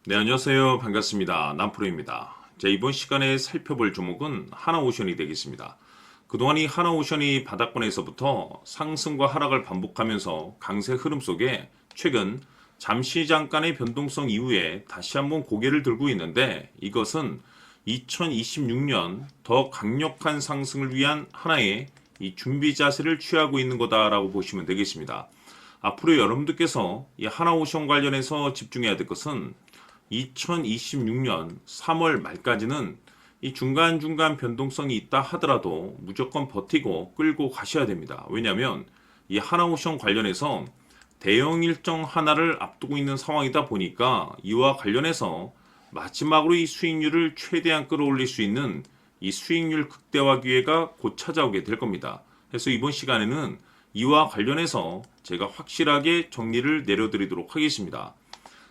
네, 안녕하세요. 반갑습니다. 남프로입니다. 자, 이번 시간에 살펴볼 종목은 하나오션이 되겠습니다. 그동안 이 하나오션이 바닥권에서부터 상승과 하락을 반복하면서 강세 흐름 속에 최근 잠시 잠깐의 변동성 이후에 다시 한번 고개를 들고 있는데, 이것은 2026년 더 강력한 상승을 위한 하나의 이 준비 자세를 취하고 있는 거다라고 보시면 되겠습니다. 앞으로 여러분들께서 이 하나오션 관련해서 집중해야 될 것은 2026년 3월 말까지는 이 중간중간 변동성이 있다 하더라도 무조건 버티고 끌고 가셔야 됩니다. 왜냐하면 이 하나오션 관련해서 대형 일정 하나를 앞두고 있는 상황이다 보니까 이와 관련해서 마지막으로 이 수익률을 최대한 끌어올릴 수 있는 이 수익률 극대화 기회가 곧 찾아오게 될 겁니다. 그래서 이번 시간에는 이와 관련해서 제가 확실하게 정리를 내려드리도록 하겠습니다.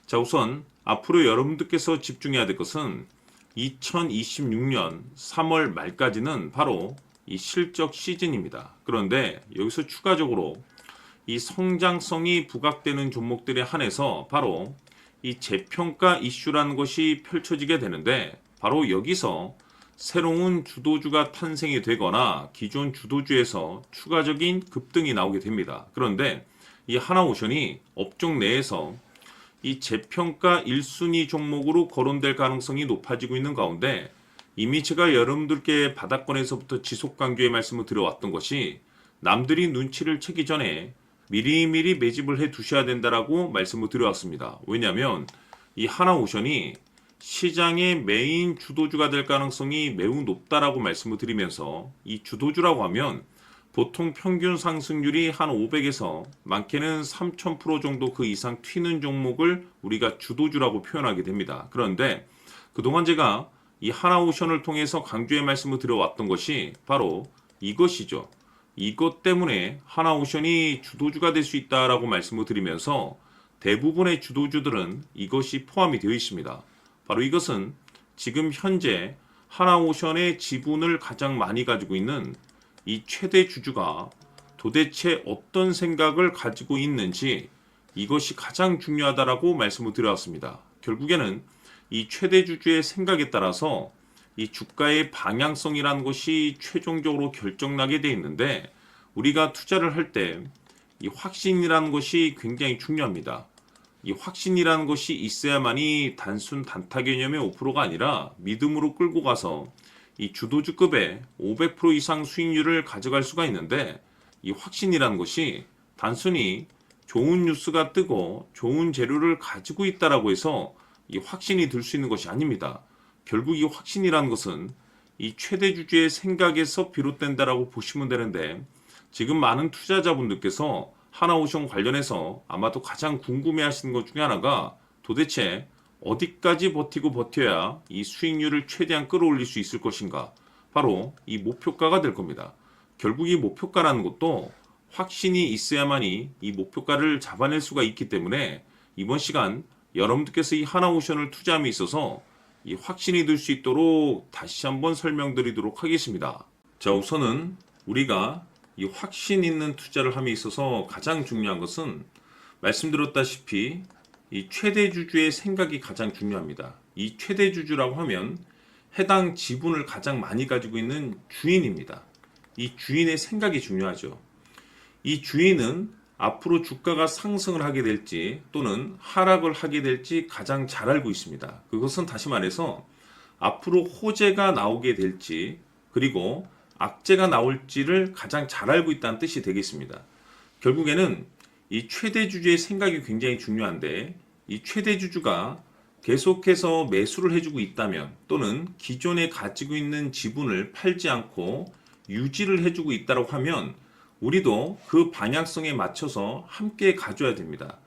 자, 우선 앞으로 여러분들께서 집중해야 될 것은 2026년 3월 말까지는 바로 이 실적 시즌입니다. 그런데 여기서 추가적으로 이 성장성이 부각되는 종목들에 한해서 바로 이 재평가 이슈라는 것이 펼쳐지게 되는데, 바로 여기서 새로운 주도주가 탄생이 되거나 기존 주도주에서 추가적인 급등이 나오게 됩니다. 그런데 이 하나오션이 업종 내에서 이 재평가 1순위 종목으로 거론될 가능성이 높아지고 있는 가운데, 이미 제가 여러분들께 바닥권에서부터 지속 강조의 말씀을 드려왔던 것이 남들이 눈치를 채기 전에 미리미리 매집을 해 두셔야 된다라고 말씀을 드려왔습니다. 왜냐하면 이 하나오션이 시장의 메인 주도주가 될 가능성이 매우 높다라고 말씀을 드리면서, 이 주도주라고 하면 보통 평균 상승률이 한 500에서 많게는 3000% 정도 그 이상 튀는 종목을 우리가 주도주라고 표현하게 됩니다. 그런데 그동안 제가 이 하나오션을 통해서 강조의 말씀을 드려왔던 것이 바로 이것이죠. 이것 때문에 하나오션이 주도주가 될 수 있다라고 말씀을 드리면서 대부분의 주도주들은 이것이 포함이 되어 있습니다. 바로 이것은 지금 현재 하나오션의 지분을 가장 많이 가지고 있는 이 최대 주주가 도대체 어떤 생각을 가지고 있는지, 이것이 가장 중요하다라고 말씀을 드려왔습니다. 결국에는 이 최대 주주의 생각에 따라서 이 주가의 방향성이라는 것이 최종적으로 결정나게 돼 있는데, 우리가 투자를 할 때 이 확신이라는 것이 굉장히 중요합니다. 이 확신이라는 것이 있어야만이 단순 단타 개념의 5%가 아니라 믿음으로 끌고 가서 이 주도주급의 500% 이상 수익률을 가져갈 수가 있는데, 이 확신이라는 것이 단순히 좋은 뉴스가 뜨고 좋은 재료를 가지고 있다라고 해서 이 확신이 들 수 있는 것이 아닙니다. 결국 이 확신이라는 것은 이 최대 주주의 생각에서 비롯된다라고 보시면 되는데, 지금 많은 투자자분들께서 하나오션 관련해서 아마도 가장 궁금해하시는 것 중에 하나가 도대체 어디까지 버티고 버텨야 이 수익률을 최대한 끌어올릴 수 있을 것인가, 바로 이 목표가가 될 겁니다. 결국 이 목표가라는 것도 확신이 있어야만이 이 목표가를 잡아낼 수가 있기 때문에 이번 시간 여러분들께서 이 하나오션을 투자함에 있어서 이 확신이 들 수 있도록 다시 한번 설명드리도록 하겠습니다. 자, 우선은 우리가 이 확신 있는 투자를 함에 있어서 가장 중요한 것은 말씀드렸다시피 이 최대 주주의 생각이 가장 중요합니다. 이 최대 주주라고 하면 해당 지분을 가장 많이 가지고 있는 주인입니다. 이 주인의 생각이 중요하죠. 이 주인은 앞으로 주가가 상승을 하게 될지 또는 하락을 하게 될지 가장 잘 알고 있습니다. 그것은 다시 말해서 앞으로 호재가 나오게 될지 그리고 악재가 나올지를 가장 잘 알고 있다는 뜻이 되겠습니다. 결국에는 이 최대 주주의 생각이 굉장히 중요한데, 이 최대 주주가 계속해서 매수를 해주고 있다면 또는 기존에 가지고 있는 지분을 팔지 않고 유지를 해주고 있다고 하면 우리도 그 방향성에 맞춰서 함께 가져야 됩니다.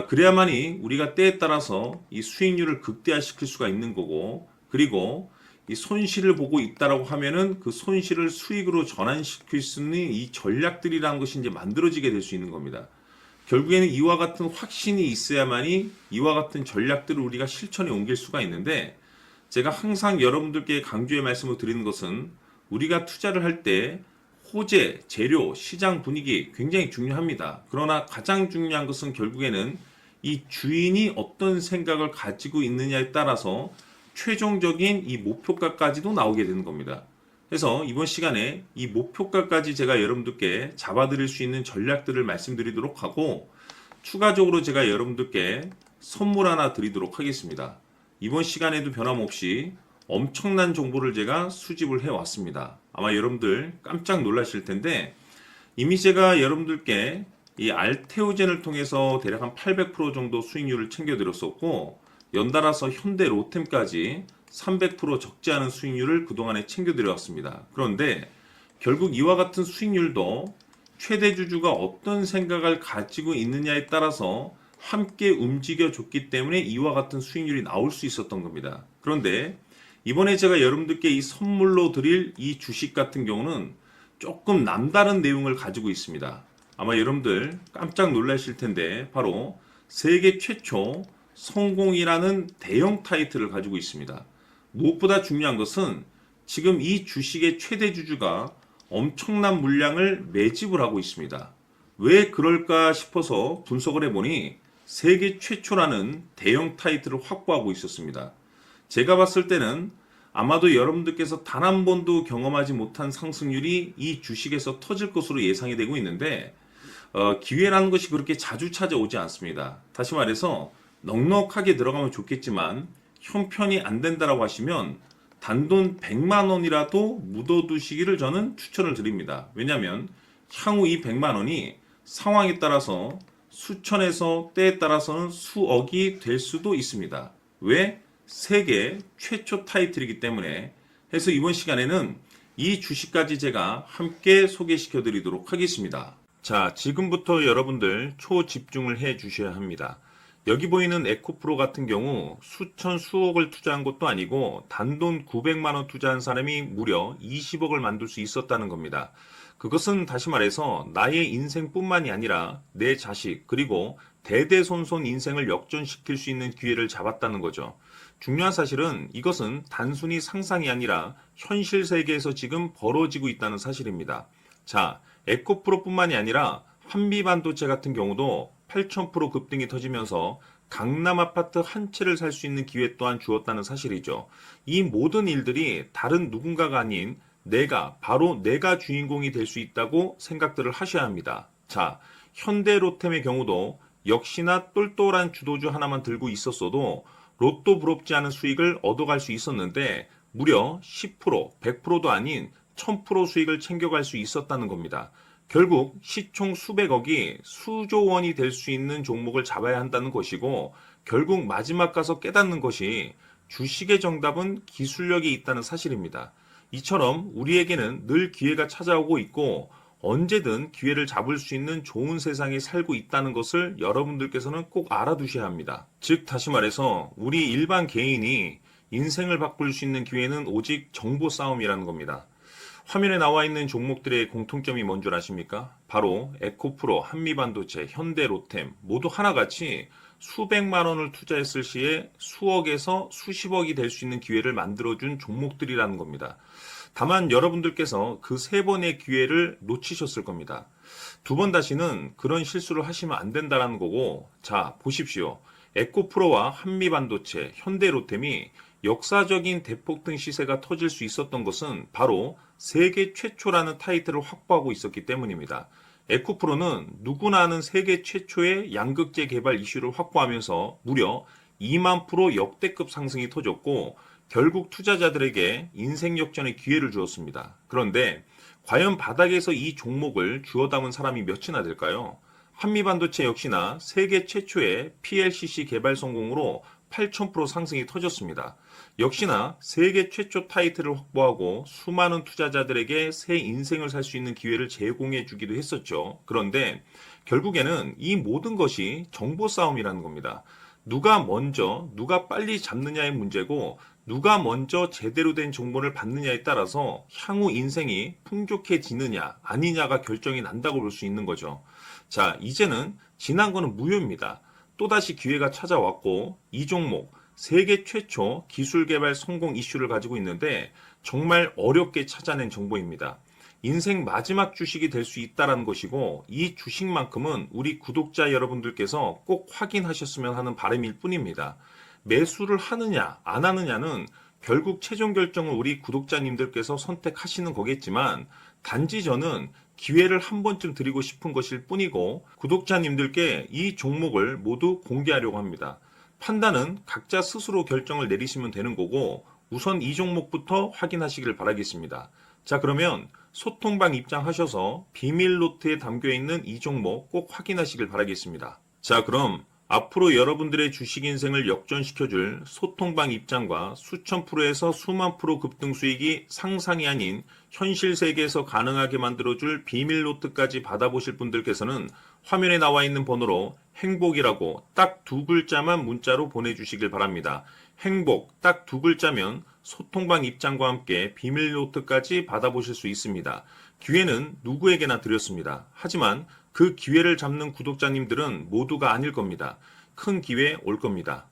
그래야만이 우리가 때에 따라서 이 수익률을 극대화시킬 수가 있는 거고, 그리고 이 손실을 보고 있다라고 하면은 그 손실을 수익으로 전환시킬 수 있는 이 전략들이라는 것이 이제 만들어지게 될 수 있는 겁니다. 결국에는 이와 같은 확신이 있어야만이 이와 같은 전략들을 우리가 실천에 옮길 수가 있는데, 제가 항상 여러분들께 강조의 말씀을 드리는 것은 우리가 투자를 할 때 호재, 재료, 시장 분위기 굉장히 중요합니다. 그러나 가장 중요한 것은 결국에는 이 주인이 어떤 생각을 가지고 있느냐에 따라서 최종적인 이 목표가까지도 나오게 되는 겁니다. 그래서 이번 시간에 이 목표가까지 제가 여러분들께 잡아드릴 수 있는 전략들을 말씀드리도록 하고, 추가적으로 제가 여러분들께 선물 하나 드리도록 하겠습니다. 이번 시간에도 변함없이 엄청난 정보를 제가 수집을 해왔습니다. 아마 여러분들 깜짝 놀라실 텐데, 이미 제가 여러분들께 이 알테오젠을 통해서 대략 한 800% 정도 수익률을 챙겨드렸었고, 연달아서 현대 로템까지 300% 적지 않은 수익률을 그동안에 챙겨드렸습니다. 그런데 결국 이와 같은 수익률도 최대 주주가 어떤 생각을 가지고 있느냐에 따라서 함께 움직여 줬기 때문에 이와 같은 수익률이 나올 수 있었던 겁니다. 그런데 이번에 제가 여러분들께 이 선물로 드릴 이 주식 같은 경우는 조금 남다른 내용을 가지고 있습니다. 아마 여러분들 깜짝 놀라실 텐데, 바로 세계 최초 성공이라는 대형 타이틀을 가지고 있습니다. 무엇보다 중요한 것은 지금 이 주식의 최대 주주가 엄청난 물량을 매집을 하고 있습니다. 왜 그럴까 싶어서 분석을 해보니 세계 최초라는 대형 타이틀을 확보하고 있었습니다. 제가 봤을 때는 아마도 여러분들께서 단 한 번도 경험하지 못한 상승률이 이 주식에서 터질 것으로 예상이 되고 있는데, 기회라는 것이 그렇게 자주 찾아오지 않습니다. 다시 말해서 넉넉하게 들어가면 좋겠지만 형편이 안 된다라고 하시면 단돈 100만 원이라도 묻어두시기를 저는 추천을 드립니다. 왜냐하면 향후 이 100만 원이 상황에 따라서 수천에서 때에 따라서는 수억이 될 수도 있습니다. 왜? 세계 최초 타이틀이기 때문에. 해서 이번 시간에는 이 주식까지 제가 함께 소개시켜 드리도록 하겠습니다. 자, 지금부터 여러분들 초집중을 해 주셔야 합니다. 여기 보이는 에코프로 같은 경우 수천 수억을 투자한 것도 아니고 단돈 900만 원 투자한 사람이 무려 20억을 만들 수 있었다는 겁니다. 그것은 다시 말해서 나의 인생뿐만이 아니라 내 자식 그리고 대대손손 인생을 역전시킬 수 있는 기회를 잡았다는 거죠. 중요한 사실은 이것은 단순히 상상이 아니라 현실 세계에서 지금 벌어지고 있다는 사실입니다. 자, 에코프로뿐만이 아니라 한미반도체 같은 경우도 8,000% 급등이 터지면서 강남 아파트 한 채를 살 수 있는 기회 또한 주었다는 사실이죠. 이 모든 일들이 다른 누군가가 아닌 바로 내가 주인공이 될 수 있다고 생각들을 하셔야 합니다. 자, 현대로템의 경우도 역시나 똘똘한 주도주 하나만 들고 있었어도 로또 부럽지 않은 수익을 얻어갈 수 있었는데 무려 10%, 100%도 아닌 1000% 수익을 챙겨갈 수 있었다는 겁니다. 결국 시총 수백억이 수조 원이 될 수 있는 종목을 잡아야 한다는 것이고, 결국 마지막 가서 깨닫는 것이 주식의 정답은 기술력이 있다는 사실입니다. 이처럼 우리에게는 늘 기회가 찾아오고 있고 언제든 기회를 잡을 수 있는 좋은 세상에 살고 있다는 것을 여러분들께서는 꼭 알아두셔야 합니다. 즉 다시 말해서 우리 일반 개인이 인생을 바꿀 수 있는 기회는 오직 정보 싸움이라는 겁니다. 화면에 나와 있는 종목들의 공통점이 뭔 줄 아십니까? 바로 에코프로, 한미반도체, 현대로템 모두 하나같이 수백만 원을 투자했을 시에 수억에서 수십억이 될 수 있는 기회를 만들어준 종목들이라는 겁니다. 다만 여러분들께서 그 세 번의 기회를 놓치셨을 겁니다. 두 번 다시는 그런 실수를 하시면 안 된다는 거고, 자 보십시오. 에코프로와 한미반도체, 현대로템이 역사적인 대폭등 시세가 터질 수 있었던 것은 바로 세계 최초라는 타이틀을 확보하고 있었기 때문입니다. 에코프로는 누구나 아는 세계 최초의 양극재 개발 이슈를 확보하면서 무려 2만 프로 역대급 상승이 터졌고 결국 투자자들에게 인생 역전의 기회를 주었습니다. 그런데 과연 바닥에서 이 종목을 주워 담은 사람이 몇이나 될까요? 한미반도체 역시나 세계 최초의 PLCC 개발 성공으로 8,000% 상승이 터졌습니다. 역시나 세계 최초 타이틀을 확보하고 수많은 투자자들에게 새 인생을 살 수 있는 기회를 제공해 주기도 했었죠. 그런데 결국에는 이 모든 것이 정보 싸움이라는 겁니다. 누가 먼저, 누가 빨리 잡느냐의 문제고 누가 먼저 제대로 된 정보를 받느냐에 따라서 향후 인생이 풍족해지느냐 아니냐가 결정이 난다고 볼 수 있는 거죠. 자, 이제는 지난 거는 무효입니다. 또다시 기회가 찾아왔고 이 종목 세계 최초 기술 개발 성공 이슈를 가지고 있는데 정말 어렵게 찾아낸 정보입니다. 인생 마지막 주식이 될 수 있다라는 것이고 이 주식만큼은 우리 구독자 여러분들께서 꼭 확인하셨으면 하는 바람일 뿐입니다. 매수를 하느냐 안 하느냐는 결국 최종 결정을 우리 구독자님들께서 선택하시는 거겠지만 단지 저는 기회를 한 번쯤 드리고 싶은 것일 뿐이고 구독자님들께 이 종목을 모두 공개하려고 합니다. 판단은 각자 스스로 결정을 내리시면 되는 거고 우선 이 종목부터 확인하시길 바라겠습니다. 자, 그러면 소통방 입장하셔서 비밀 노트에 담겨 있는 이 종목 꼭 확인하시길 바라겠습니다. 자, 그럼 앞으로 여러분들의 주식 인생을 역전시켜줄 소통방 입장과 수천 프로에서 수만 프로 급등 수익이 상상이 아닌 현실 세계에서 가능하게 만들어줄 비밀 노트까지 받아보실 분들께서는 화면에 나와 있는 번호로 행복이라고 딱 두 글자만 문자로 보내주시길 바랍니다. 행복 딱 두 글자면 소통방 입장과 함께 비밀 노트까지 받아보실 수 있습니다. 기회는 누구에게나 드렸습니다. 하지만 그 기회를 잡는 구독자님들은 모두가 아닐 겁니다. 큰 기회 올 겁니다.